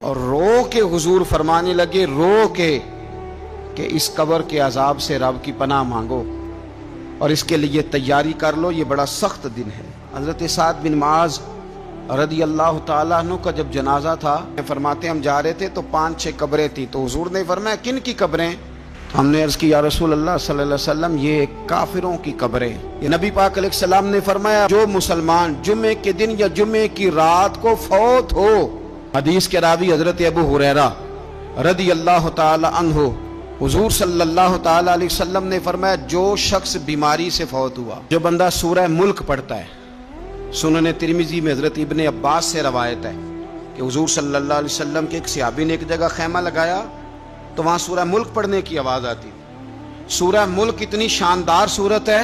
اور رو کے حضور فرمانے لگے، رو کے، کہ اس قبر کے عذاب سے رب کی پناہ مانگو اور اس کے لیے تیاری کر لو، یہ بڑا سخت دن ہے۔ حضرت سعد بن معاذ رضی اللہ تعالیٰ عنہ کا جب جنازہ تھا، فرماتے ہم جا رہے تھے تو 5-6 قبریں تھیں، تو حضور نے فرمایا کن کی قبریں؟ ہم نے عرض کی یا رسول اللہ صلی اللہ علیہ وسلم یہ کافروں کی قبریں۔ یہ نبی پاک علیہ السلام نے فرمایا جو مسلمان جمعے کے دن یا جمعے کی رات کو فوت ہو، حدیث کے راوی حضرت ابو ہریرہ رضی اللہ تعالی عنہ، حضور صلی اللہ تعالی علیہ وسلم نے فرمایا جو شخص بیماری سے فوت ہوا، جو بندہ سورہ ملک پڑھتا ہے، سنن ترمذی میں حضرت ابن عباس سے روایت ہے کہ حضور صلی اللہ علیہ وسلم کے ایک صحابی نے ایک جگہ خیمہ لگایا تو وہاں سورہ ملک پڑھنے کی آواز آتی۔ سورہ ملک اتنی شاندار سورت ہے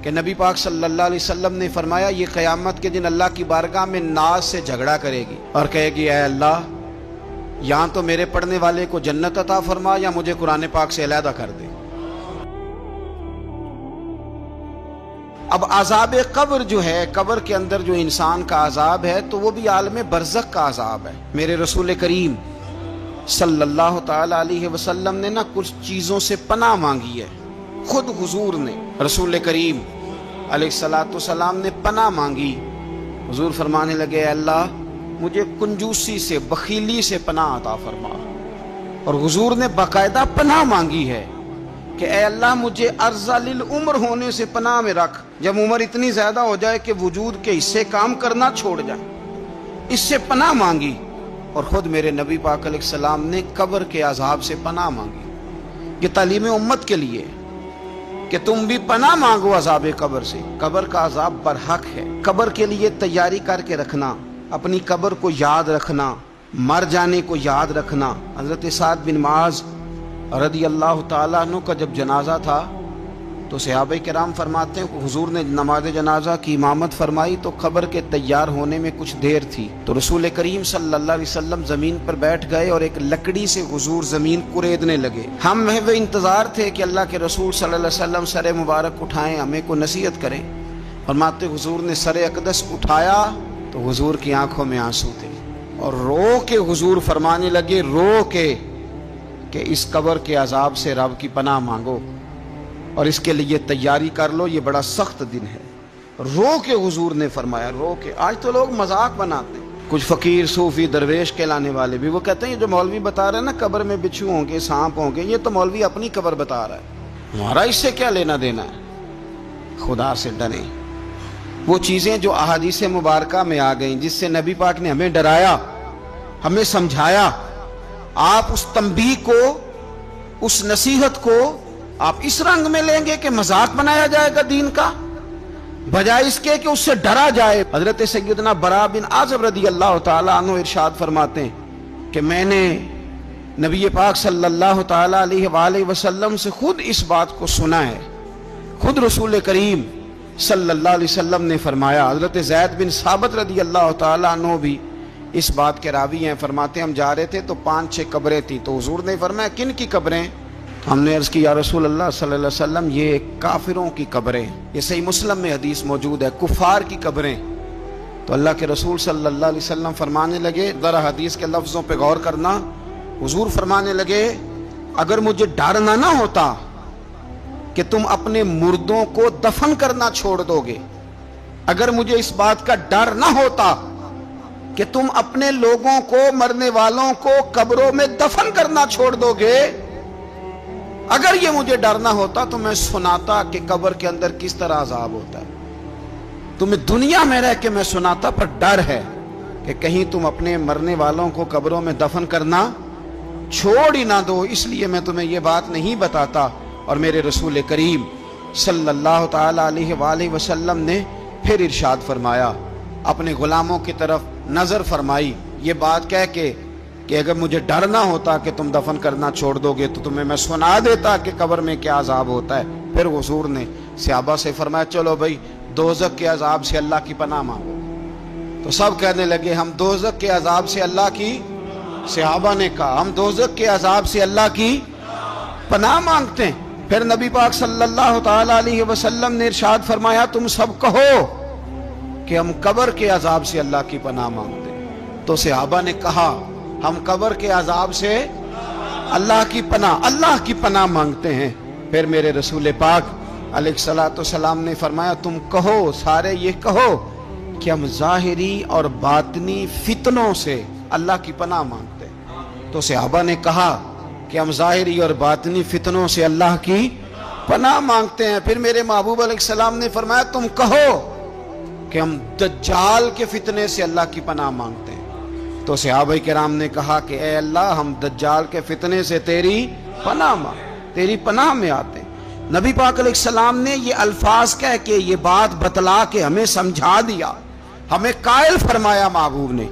کہ نبی پاک صلی اللہ علیہ وسلم نے فرمایا یہ قیامت کے دن اللہ کی بارگاہ میں ناز سے جھگڑا کرے گی اور کہے گی اے اللہ یہاں تو میرے پڑھنے والے کو جنت عطا فرما یا مجھے قرآن پاک سے علیحدہ کر دے۔ اب عذاب قبر جو ہے، قبر کے اندر جو انسان کا عذاب ہے تو وہ بھی عالم برزخ کا عذاب ہے۔ میرے رسول کریم صلی اللہ تعالی علیہ وسلم نے نا کچھ چیزوں سے پناہ مانگی ہے، خود حضور نے، رسول کریم علیہ السلام نے پناہ مانگی۔ حضور فرمانے لگے اے اللہ مجھے کنجوسی سے، بخیلی سے پناہ عطا فرما، اور حضور نے باقاعدہ پناہ مانگی ہے کہ اے اللہ مجھے ارذل العمر ہونے سے پناہ میں رکھ، جب عمر اتنی زیادہ ہو جائے کہ وجود کے حصے کام کرنا چھوڑ جائیں، اس سے پناہ مانگی۔ اور خود میرے نبی پاک علیہ السلام نے قبر کے عذاب سے پناہ مانگی۔ یہ تعلیم امت کے لیے کہ تم بھی پناہ مانگو عذاب قبر سے۔ قبر کا عذاب برحق ہے، قبر کے لیے تیاری کر کے رکھنا، اپنی قبر کو یاد رکھنا، مر جانے کو یاد رکھنا۔ حضرت سعد بن معاذ رضی اللہ تعالیٰ عنہ کا جب جنازہ تھا تو صحابہ کرام فرماتے ہیں حضور نے نماز جنازہ کی امامت فرمائی تو قبر کے تیار ہونے میں کچھ دیر تھی، تو رسول کریم صلی اللہ علیہ وسلم زمین پر بیٹھ گئے اور ایک لکڑی سے حضور زمین کریدنے لگے۔ ہم محو انتظار تھے کہ اللہ کے رسول صلی اللہ علیہ وسلم سر مبارک اٹھائیں، ہمیں کو نصیحت کریں۔ فرماتے حضور نے سر اقدس اٹھایا تو حضور کی آنکھوں میں آنسو تھے، اور رو کے حضور فرمانے لگے، رو کے، کہ اس قبر کے عذاب سے رب کی پناہ مانگو اور اس کے لیے تیاری کر لو، یہ بڑا سخت دن ہے۔ رو کے حضور نے فرمایا، رو کے۔ آج تو لوگ مذاق بناتے ہیں، کچھ فقیر صوفی درویش کہلانے والے بھی، وہ کہتے ہیں یہ جو مولوی بتا رہے ہیں نا قبر میں بچھو ہوں گے، سانپ ہوں گے، یہ تو مولوی اپنی قبر بتا رہا ہے، ہمارا اس سے کیا لینا دینا ہے۔ خدا سے ڈریں۔ وہ چیزیں جو احادیث مبارکہ میں آ گئیں، جس سے نبی پاک نے ہمیں ڈرایا، ہمیں سمجھایا، آپ اس تنبیہ کو، اس نصیحت کو آپ اس رنگ میں لیں گے کہ مذاق بنایا جائے گا دین کا، بجائے اس کے کہ اس سے ڈرا جائے۔ حضرت سیدنا براء بن عازب رضی اللہ تعالیٰ عنہ ارشاد فرماتے ہیں کہ میں نے نبی پاک صلی اللہ تعالیٰ علیہ وآلہ وسلم سے خود اس بات کو سنا ہے، خود رسول کریم صلی اللہ علیہ وسلم نے فرمایا۔ حضرت زید بن ثابت رضی اللہ تعالیٰ عنہ بھی اس بات کے راوی ہیں، فرماتے ہیں ہم جا رہے تھے تو 5-6 قبریں تھیں، تو حضور نے فرمایا کن کی قبریں؟ ہم نے عرض کی یا رسول اللہ صلی اللہ علیہ وسلم یہ کافروں کی قبریں۔ یہ صحیح مسلم میں حدیث موجود ہے، کفار کی قبریں۔ تو اللہ کے رسول صلی اللہ علیہ وسلم فرمانے لگے، ذرا حدیث کے لفظوں پہ غور کرنا، حضور فرمانے لگے اگر مجھے ڈر نہ ہوتا کہ تم اپنے مردوں کو دفن کرنا چھوڑ دو گے، اگر مجھے اس بات کا ڈر نہ ہوتا کہ تم اپنے لوگوں کو، مرنے والوں کو قبروں میں دفن کرنا چھوڑ دو گے، اگر یہ مجھے ڈر نہ ہوتا تو میں سناتا کہ قبر کے اندر کس طرح عذاب ہوتا ہے، تمہیں دنیا میں رہ کے میں سناتا، پر ڈر ہے کہ کہیں تم اپنے مرنے والوں کو قبروں میں دفن کرنا چھوڑ ہی نہ دو، اس لیے میں تمہیں یہ بات نہیں بتاتا۔ اور میرے رسول کریم صلی اللہ تعالی علیہ وآلہ وسلم نے پھر ارشاد فرمایا، اپنے غلاموں کی طرف نظر فرمائی، یہ بات کہہ کے کہ اگر مجھے ڈر نہ ہوتا کہ تم دفن کرنا چھوڑ دو گے تو تمہیں میں سنا دیتا کہ قبر میں کیا عذاب ہوتا ہے۔ پھر حضور نے صحابہ سے فرمایا چلو بھائی دوزخ کے عذاب سے اللہ کی پناہ مانگو، تو سب کہنے لگے ہم دوزخ کے عذاب سے اللہ کی، صحابہ نے کہا ہم دوزخ کے عذاب سے اللہ کی پناہ مانگتے ہیں۔ پھر نبی پاک صلی اللہ تعالی علیہ وسلم نے ارشاد فرمایا تم سب کہو کہ ہم قبر کے عذاب سے اللہ کی پناہ مانگتے ہیں۔ تو صحابہ نے کہا ہم قبر کے عذاب سے اللہ کی پناہ مانگتے ہیں۔ پھر میرے رسول پاک علیہ الصلوۃ والسلام نے فرمایا تم کہو، سارے یہ کہو کہ ہم ظاہری اور باطنی فتنوں سے اللہ کی پناہ مانگتے ہیں۔ تو صحابہ نے کہا کہ ہم ظاہری اور باطنی فتنوں سے اللہ کی پناہ مانگتے ہیں۔ پھر میرے محبوب علیہ السلام نے فرمایا تم کہو کہ ہم دجال کے فتنے سے اللہ کی پناہ مانگتے ہیں۔ تو صحابہ کرام نے کہا کہ اے اللہ ہم دجال کے فتنے سے تیری پناہ میں آتے ہیں۔ نبی پاک علیہ السلام نے یہ الفاظ کہہ کے یہ بات بتلا کے ہمیں سمجھا دیا، ہمیں قائل فرمایا محبوب نے۔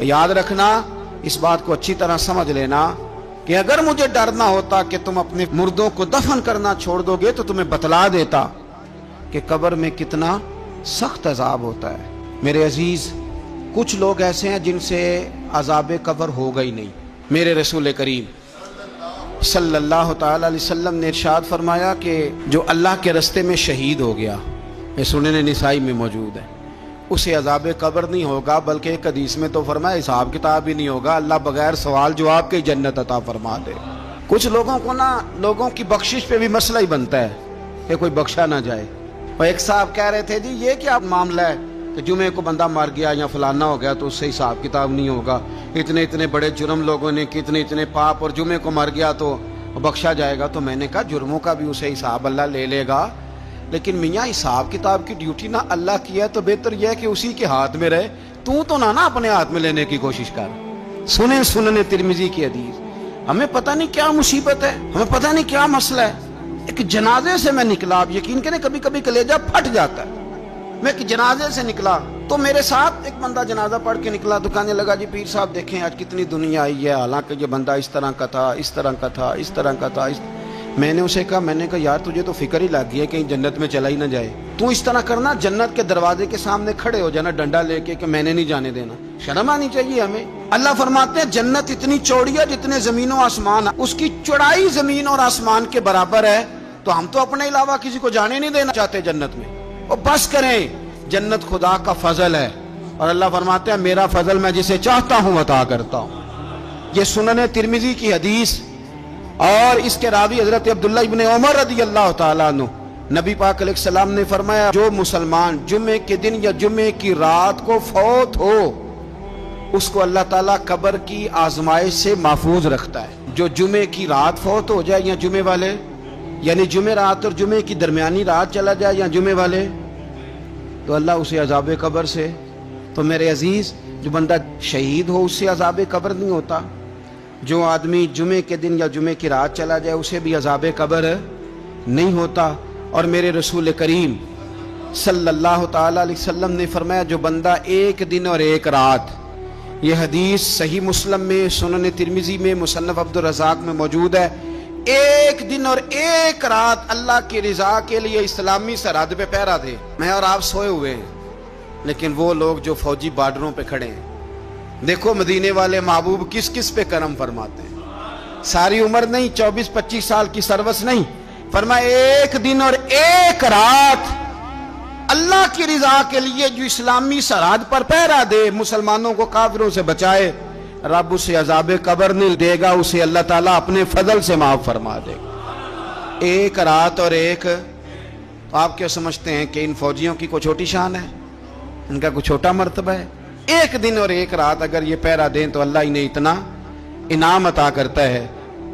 یاد رکھنا، اس بات کو اچھی طرح سمجھ لینا کہ اگر مجھے ڈرنا ہوتا کہ تم اپنے مردوں کو دفن کرنا چھوڑ دو گے تو تمہیں بتلا دیتا کہ قبر میں کتنا سخت عذاب ہوتا ہے۔ میرے عزیز، کچھ لوگ ایسے ہیں جن سے عذاب قبر ہوگا ہی نہیں۔ میرے رسول کریم صلی اللہ تعالی علیہ وسلم نے ارشاد فرمایا کہ جو اللہ کے رستے میں شہید ہو گیا، یہ سنن نسائی میں موجود ہے، اسے عذاب قبر نہیں ہوگا، بلکہ ایک حدیث میں تو فرمایا حساب کتاب ہی نہیں ہوگا، اللہ بغیر سوال جواب کے جنت عطا فرما دے۔ کچھ لوگوں کو لوگوں کی بخشش پہ بھی مسئلہ ہی بنتا ہے کہ کوئی بخشا نہ جائے۔ اور ایک صاحب کہہ رہے تھے جی یہ کیا معاملہ ہے کہ جمعے کو بندہ مر گیا یا فلانا ہو گیا تو اس سے حساب کتاب نہیں ہوگا، اتنے بڑے جرم لوگوں نے اتنے پاپ، اور جمعے کو مر گیا تو بخشا جائے گا۔ تو میں نے کہا جرموں کا بھی اسے حساب اللہ لے لے گا، لیکن میاں حساب کتاب کی ڈیوٹی نہ اللہ کی ہے تو بہتر یہ ہے کہ اسی کے ہاتھ میں رہے، تو نہ اپنے ہاتھ میں لینے کی کوشش کر۔ سنن ترمذی کی حدیث۔ ہمیں پتہ نہیں کیا مصیبت ہے، ہمیں پتہ نہیں کیا مسئلہ ہے۔ ایک جنازے سے میں نکلا، آپ یقین کریں کبھی کبھی کلیجہ پھٹ جاتا ہے۔ میں ایک جنازے سے نکلا تو میرے ساتھ ایک بندہ جنازہ پڑھ کے نکلا، تو کہنے لگا جی پیر صاحب دیکھیں آج کتنی دنیا آئی ہے، حالانکہ یہ بندہ اس طرح کا تھا، اس طرح کا تھا، اس طرح کا تھا۔ میں نے اسے کہا یار تجھے تو فکر ہی لگ گئی ہے کہیں جنت میں چلا ہی نہ جائے، تو اس طرح کرنا جنت کے دروازے کے سامنے کھڑے ہو جانا ڈنڈا لے کے کہ میں نے نہیں جانے دینا۔ شرم آنی چاہیے ہمیں۔ اللہ فرماتے ہیں جنت اتنی چوڑی ہے جتنے زمین و آسمان، اس کی چوڑائی زمین اور آسمان کے برابر ہے، تو ہم تو اپنے علاوہ کسی کو جانے نہیں دینا چاہتے جنت میں۔ اور بس کریں، جنت خدا کا فضل ہے، اور اللہ فرماتے ہیں میرا فضل میں جسے چاہتا ہوں عطا کرتا ہوں۔ یہ سنن ترمذی کی حدیث، اور اس کے راوی حضرت عبداللہ ابن عمر رضی اللہ تعالیٰ عنہ، نبی پاک علیہ السلام نے فرمایا جو مسلمان جمعے کے دن یا جمعے کی رات کو فوت ہو، اس کو اللہ تعالیٰ قبر کی آزمائش سے محفوظ رکھتا ہے۔ جو جمعے کی رات فوت ہو جائے یا جمعے والے، یعنی جمعے رات اور جمعے کی درمیانی رات چلا جائے یا جمعے والے، تو اللہ اسے عذاب قبر سے، تو میرے عزیز جو بندہ شہید ہو اس سے عذاب قبر نہیں ہوتا، جو آدمی جمعے کے دن یا جمعے کی رات چلا جائے اسے بھی عذاب قبر نہیں ہوتا۔ اور میرے رسول کریم صلی اللہ تعالی علیہ وسلم نے فرمایا جو بندہ ایک دن اور ایک رات، یہ حدیث صحیح مسلم میں، سنن ترمذی میں، مصنف عبدالرزاق میں موجود ہے، ایک دن اور ایک رات اللہ کی رضا کے لیے اسلامی سرحد پہ پہرا دے۔ میں اور آپ سوئے ہوئے ہیں، لیکن وہ لوگ جو فوجی بارڈروں پہ کھڑے ہیں، دیکھو مدینے والے محبوب کس کس پہ کرم فرماتے ہیں۔ ساری عمر نہیں، 24-25 سال کی سروس نہیں، فرمایا ایک دن اور ایک رات اللہ کی رضا کے لیے جو اسلامی سرحد پر پہرا دے، مسلمانوں کو کافروں سے بچائے، رب اسے عذاب قبر نہیں دے گا، اسے اللہ تعالیٰ اپنے فضل سے معاف فرما دے گا۔ ایک رات اور ایک، تو آپ کیا سمجھتے ہیں کہ ان فوجیوں کی کوئی چھوٹی شان ہے، ان کا کوئی چھوٹا مرتبہ ہے؟ ایک دن اور ایک رات اگر یہ پہرا دیں تو اللہ انہیں اتنا انعام عطا کرتا ہے۔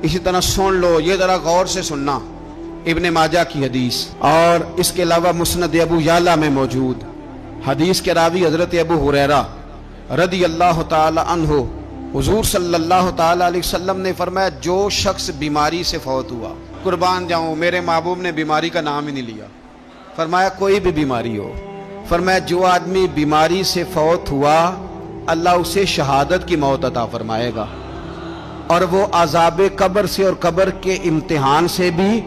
اسی طرح سن لو، یہ ذرا غور سے سننا، ابن ماجہ کی حدیث، اور اس کے علاوہ مسند ابو یعلا میں موجود حدیث کے راوی حضرت ابو ہریرہ رضی اللہ تعالی عنہ، حضور صلی اللہ تعالی علیہ وسلم نے فرمایا جو شخص بیماری سے فوت ہوا، قربان جاؤں میرے محبوب نے بیماری کا نام ہی نہیں لیا، فرمایا کوئی بھی بیماری ہو، فرمایا جو آدمی بیماری سے فوت ہوا اللہ اسے شہادت کی موت عطا فرمائے گا، اور وہ عذاب قبر سے اور قبر کے امتحان سے بھی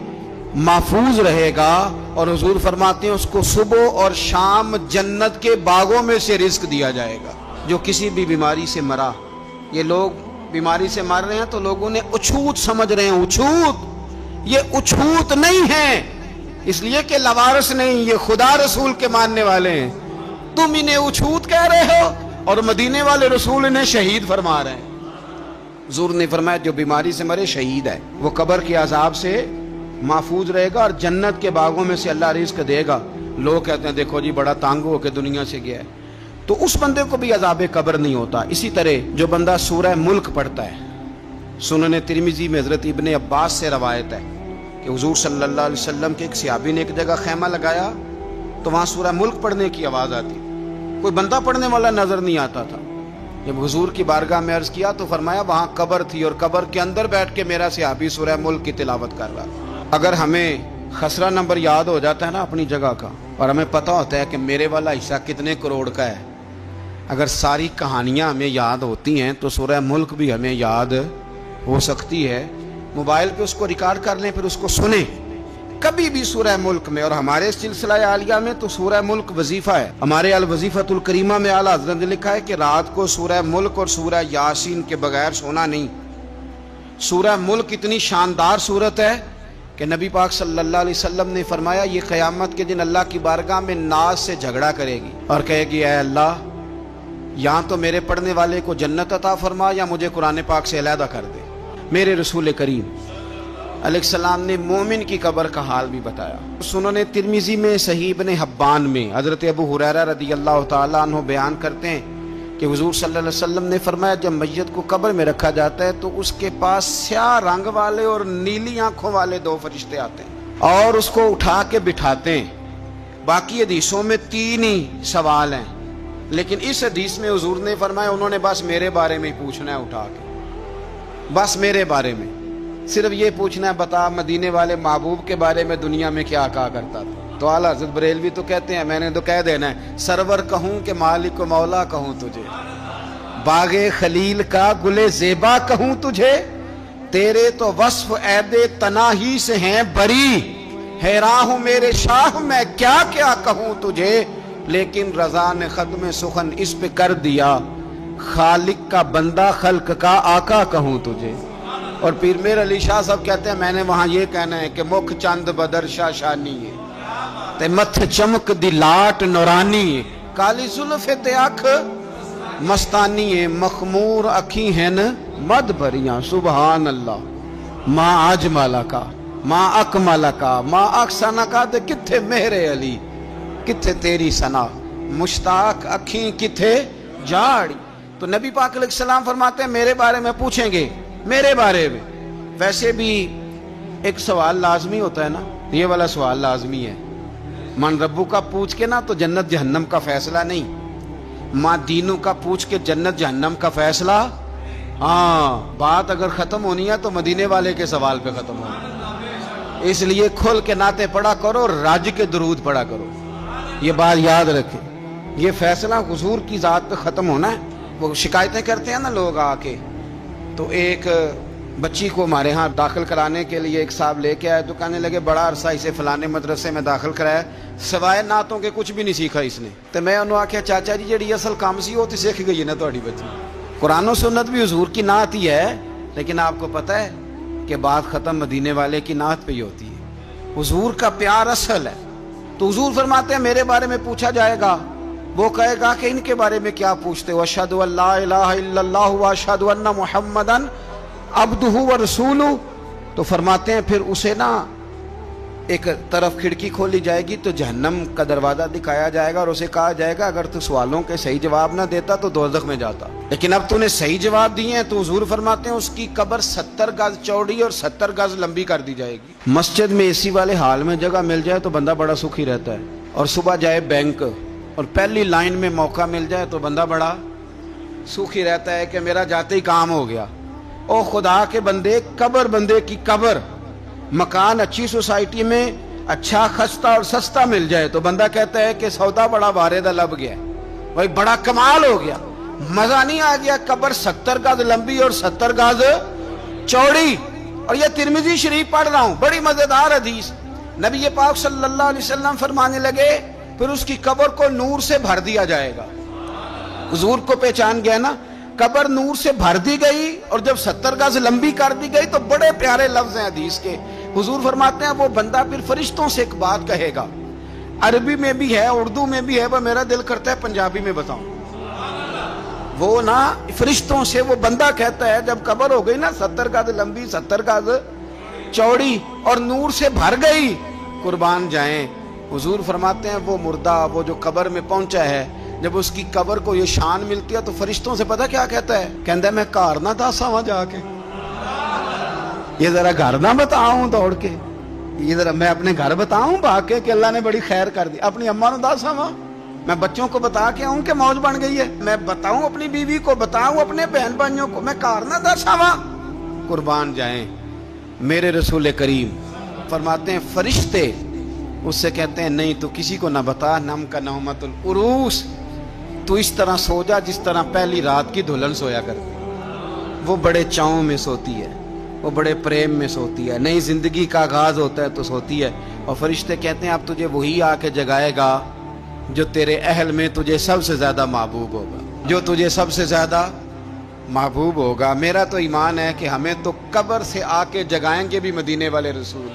محفوظ رہے گا، اور حضور فرماتے ہیں اس کو صبح اور شام جنت کے باغوں میں سے رزق دیا جائے گا۔ جو کسی بھی بیماری سے مرا، یہ لوگ بیماری سے مر رہے ہیں تو لوگوں نے اچھوت سمجھ رہے ہیں، اچھوت، یہ اچھوت نہیں ہے، اس لیے کہ لوارث نہیں، یہ خدا رسول کے ماننے والے ہیں، تم انہیں اچھوت کہہ رہے ہو اور مدینے والے رسول انہیں شہید فرما رہے ہیں۔ حضور نے فرمایا جو بیماری سے مرے شہید ہے، وہ قبر کے عذاب سے محفوظ رہے گا اور جنت کے باغوں میں سے اللہ رزق دے گا۔ لوگ کہتے ہیں دیکھو جی بڑا تنگ ہو کے دنیا سے گیا ہے، تو اس بندے کو بھی عذاب قبر نہیں ہوتا۔ اسی طرح جو بندہ سورہ ملک پڑھتا ہے، سنن ترمذی میں حضرت ابن عباس سے روایت ہے کہ حضور صلی اللہ علیہ وسلم کے ایک صحابی نے ایک جگہ خیمہ لگایا تو وہاں سورہ ملک پڑھنے کی آواز آتی، کوئی بندہ پڑھنے والا نظر نہیں آتا تھا۔ جب حضور کی بارگاہ میں عرض کیا تو فرمایا وہاں قبر تھی اور قبر کے اندر بیٹھ کے میرا صحابی سورہ ملک کی تلاوت کر رہا۔ اگر ہمیں خسرہ نمبر یاد ہو جاتا ہے نا اپنی جگہ کا، اور ہمیں پتہ ہوتا ہے کہ میرے والا حصہ کتنے کروڑ کا ہے، اگر ساری کہانیاں ہمیں یاد ہوتی ہیں تو سورہ ملک بھی ہمیں یاد ہو سکتی ہے۔ موبائل پہ اس کو ریکارڈ کر لیں، پھر اس کو سنیں کبھی بھی سورہ ملک میں۔ اور ہمارے سلسلہ عالیہ میں تو سورہ ملک وظیفہ ہے۔ ہمارے الوظیفۃ الکریمہ میں اعلیٰ حضرت نے لکھا ہے کہ رات کو سورہ ملک اور سورہ یاسین کے بغیر سونا نہیں۔ سورہ ملک اتنی شاندار سورت ہے کہ نبی پاک صلی اللہ علیہ وسلم نے فرمایا یہ قیامت کے دن اللہ کی بارگاہ میں ناز سے جھگڑا کرے گی اور کہے گی اے اللہ یہاں تو میرے پڑھنے والے کو جنت عطا فرما یا مجھے قرآن پاک سے علیحدہ کر دے۔ میرے رسول کریم علیہ السلام نے مومن کی قبر کا حال بھی بتایا۔ سنن ترمذی میں صحیح ابن حبان میں حضرت ابو ہریرہ رضی اللہ تعالیٰ عنہ بیان کرتے ہیں کہ حضور صلی اللہ علیہ وسلم نے فرمایا جب میت کو قبر میں رکھا جاتا ہے تو اس کے پاس سیاہ رنگ والے اور نیلی آنکھوں والے دو فرشتے آتے ہیں اور اس کو اٹھا کے بٹھاتے ہیں۔ باقی حدیثوں میں 3 ہی سوال ہیں، لیکن اس حدیث میں حضور نے فرمایا انہوں نے بس میرے بارے میں ہی پوچھنا ہے، اٹھا کے بس میرے بارے میں صرف یہ پوچھنا ہے بتا مدینے والے محبوب کے بارے میں دنیا میں کیا کہا کرتا تھا۔ تو اعلیٰ حضرت بریلوی تو کہتے ہیں میں نے تو کہہ دینا ہے سرور کہوں کہ مالک و مولا کہوں تجھے، باغ خلیل کا گل زیبا کہوں تجھے، تیرے تو وصف عید تناہی سے ہیں بری، حیراں ہوں میرے شاہ میں کیا کیا کہوں تجھے، لیکن رضا نے ختم سخن اس پہ کر دیا، خالق کا بندہ خلق کا آقا کہوں تجھے۔ اور پیر میر علی شاہ صاحب کہتے ہیں میں نے وہاں یہ کہنا ہے کہ مکھ چند بدر شاہ شانی ہے تے متھ چمک دی لاٹ نورانی ہے، کالی زلف تے اکھ مستانی ہے، مخمور اکھی ہیں مد بریاں، سبحان اللہ ما اجمل کا ما اکمل کا ما احسن کا، تے کتھے مہر علی کتھے تیری ثنا، مشتاق اکھیں کتھے جاڑی۔ تو نبی پاک علیہ السلام فرماتے ہیں میرے بارے میں پوچھیں گے، میرے بارے میں۔ ویسے بھی ایک سوال لازمی ہوتا ہے نا، یہ والا سوال لازمی ہے، من ربو کا پوچھ کے نا تو جنت جہنم کا فیصلہ نہیں، ماں دینوں کا پوچھ کے جنت جہنم کا فیصلہ۔ ہاں بات اگر ختم ہونی ہے تو مدینے والے کے سوال پہ ختم ہونی، اس لیے کھل کے نعتیں پڑھا کرو، راج کے درود پڑھا کرو، یہ بات یاد رکھیں۔ یہ فیصلہ حضور کی ذات پہ ختم ہونا ہے۔ وہ شکایتیں کرتے ہیں نا لوگ آ کے، تو ایک بچی کو ہمارے ہاں داخل کرانے کے لیے ایک صاحب لے کے آئے تو کہنے لگے بڑا عرصہ اسے فلانے مدرسے میں داخل کرایا، سوائے نعتوں کے کچھ بھی نہیں سیکھا اس نے۔ تو میں انہوں آکھیا چاچا جی جڑی اصل کام سی وہ تو سیکھ گئی ہے نا تہاڈی بچی، قرآن و سنت بھی حضور کی نعت ہی ہے، لیکن آپ کو پتہ ہے کہ بات ختم مدینے والے کی نعت پہ ہی ہوتی ہے۔ حضور کا پیار اصل ہے، تو حضور فرماتے ہیں میرے بارے میں پوچھا جائے گا، وہ کہے گا کہ ان کے بارے میں کیا پوچھتے ہو، اشہد ان لا الہ الا اللہ واشہد ان محمدن عبدہ ورسولہ۔ تو فرماتے ہیں پھر اسے نا ایک طرف کھڑکی کھولی جائے گی تو جہنم کا دروازہ دکھایا جائے گا اور اسے کہا جائے گا اگر تو سوالوں کے صحیح جواب نہ دیتا تو دوزخ میں جاتا، لیکن اب تو نے صحیح جواب دیے ہیں۔ تو حضور فرماتے ہیں اس کی قبر 70 گز چوڑی اور 70 گز لمبی کر دی جائے گی۔ مسجد میں اے سی والے حال میں جگہ مل جائے تو بندہ بڑا سکھی رہتا ہے، اور صبح جائے بینک اور پہلی لائن میں موقع مل جائے تو بندہ بڑا سکھی رہتا ہے کہ میرا جاتے ہی کام ہو گیا۔ او خدا کے بندے، قبر بندے کی قبر، مکان اچھی سوسائٹی میں اچھا خستہ اور سستا مل جائے تو بندہ کہتا ہے کہ سودا بڑا واردہ لب گیا، بھائی بڑا کمال ہو گیا، مزہ نہیں آ گیا۔ قبر 70 گز لمبی اور 70 گز چوڑی، اور یہ ترمذی شریف پڑھ رہا ہوں، بڑی مزیدار حدیث۔ نبی پاک صلی اللہ علیہ وسلم فرمانے لگے پھر اس کی قبر کو نور سے بھر دیا جائے گا۔ حضور کو پہچان گیا نا، قبر نور سے بھر دی گئی اور جب 70 گز لمبی کر دی گئی تو بڑے پیارے لفظ ہیں حدیث کے۔ حضور فرماتے ہیں وہ بندہ پھر فرشتوں سے ایک بات کہے گا، عربی میں بھی ہے، اردو میں بھی ہے، وہ میرا دل کرتا ہے پنجابی میں بتاؤں۔ وہ نا فرشتوں سے وہ بندہ کہتا ہے جب قبر ہو گئی نا 70 گز لمبی 70 گز چوڑی اور نور سے بھر گئی، قربان جائیں، حضور فرماتے ہیں وہ مردہ وہ جو قبر میں پہنچا ہے، جب اس کی قبر کو یہ شان ملتی ہے تو فرشتوں سے پتہ کیا کہتا ہے؟ کہتا ہے میں گھر نہ دسا وہاں جا کے، یہ ذرا گھر نہ بتاؤں دوڑ کے، یہ ذرا میں اپنے گھر بتاؤں بھاگ کے کہ اللہ نے بڑی خیر کر دی، اپنی اماں نو دسا وہاں، میں بچوں کو بتا کے آؤں کہ موج بن گئی ہے، میں بتاؤں اپنی بیوی کو، بتاؤں اپنے بہن بھائیوں کو، میں گھر نہ دسا وہاں۔ قربان جائیں، میرے رسول کریم فرماتے ہیں فرشتے اس سے کہتے ہیں نہیں تو کسی کو نہ بتا، نم کا نومت العروس، تو اس طرح سو جا جس طرح پہلی رات کی دلہن سویا کرتی، وہ بڑے چاؤں میں سوتی ہے، وہ بڑے پریم میں سوتی ہے، نئی زندگی کا آغاز ہوتا ہے تو سوتی ہے، اور فرشتے کہتے ہیں اب تجھے وہی آ کے جگائے گا جو تیرے اہل میں تجھے سب سے زیادہ محبوب ہوگا، جو تجھے سب سے زیادہ محبوب ہوگا۔ میرا تو ایمان ہے کہ ہمیں تو قبر سے آ کے جگائیں گے بھی مدینے والے رسول۔